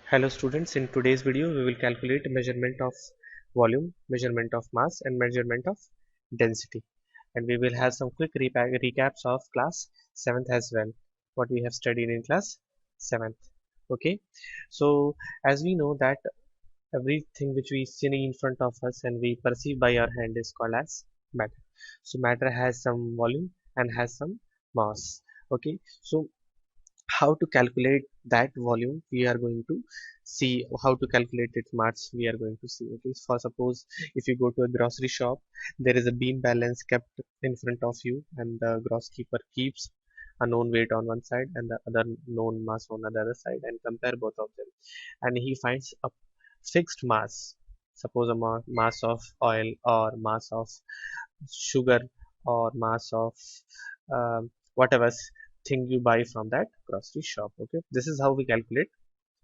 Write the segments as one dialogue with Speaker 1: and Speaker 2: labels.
Speaker 1: Hello students, in today's video we will calculate measurement of volume, measurement of mass and measurement of density, and we will have some quick recaps of class 7th as well, what we have studied in class 7th. Okay, so as we know that everything which we see in front of us and we perceive by our hand is called as matter. So matter has some volume and has some mass. Okay, so how to calculate that volume we are going to see, how to calculate its mass we are going to see. Okay, for suppose if you go to a grocery shop, there is a bean balance kept in front of you and the gross keeper keeps a known weight on one side and the other known mass on the other side and compare both of them, and he finds a fixed mass, suppose a mass of oil or mass of sugar or mass of whatever thing you buy from that grocery shop. Okay, this is how we calculate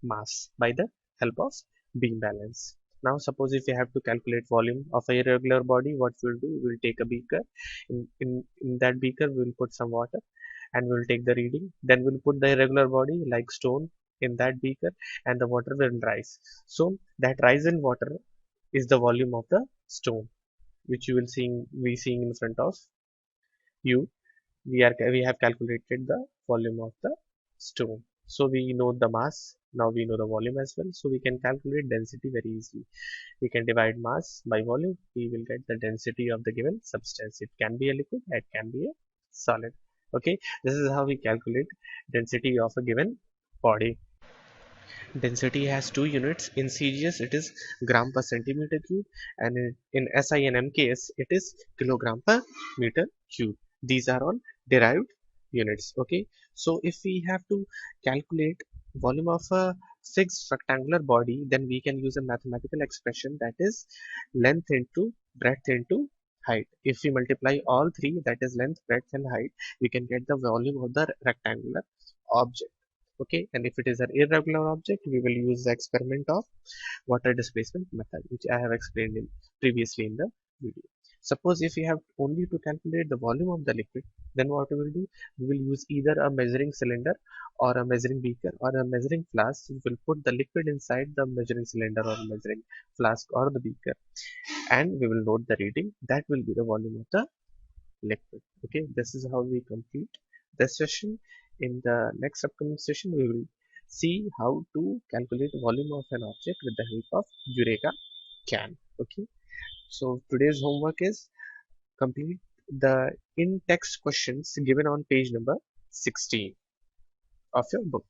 Speaker 1: mass by the help of beam balance. Now suppose if you have to calculate volume of a irregular body, what we'll do, we'll take a beaker. In that beaker we'll put some water and we'll take the reading, then we'll put the irregular body like stone in that beaker and the water will rise. So that rise in water is the volume of the stone, which you will seeing in front of you. We have calculated the volume of the stone, so we know the mass. Now we know the volume as well, so we can calculate density very easily. We can divide mass by volume, we will get the density of the given substance. It can be a liquid, it can be a solid. Okay, this is how we calculate density of a given body. Density has two units. In CGS it is gram per centimeter cube, and in SINM case it is kilogram per meter cube. These are all derived units. Okay, so if we have to calculate volume of a fixed rectangular body, then we can use a mathematical expression, that is length into breadth into height. If we multiply all three, that is length, breadth and height, we can get the volume of the rectangular object. Okay, and if it is an irregular object, we will use the experiment of water displacement method, which I have explained in previously in the video. Suppose if we have only to calculate the volume of the liquid, then what we will do, we will use either a measuring cylinder or a measuring beaker or a measuring flask. We will put the liquid inside the measuring cylinder or measuring flask or the beaker, and we will note the reading. That will be the volume of the liquid. Okay, this is how we complete this session. In the next upcoming session, we will see how to calculate volume of an object with the help of Eureka can. Okay, so today's homework is complete the in-text questions given on page number 16 of your book.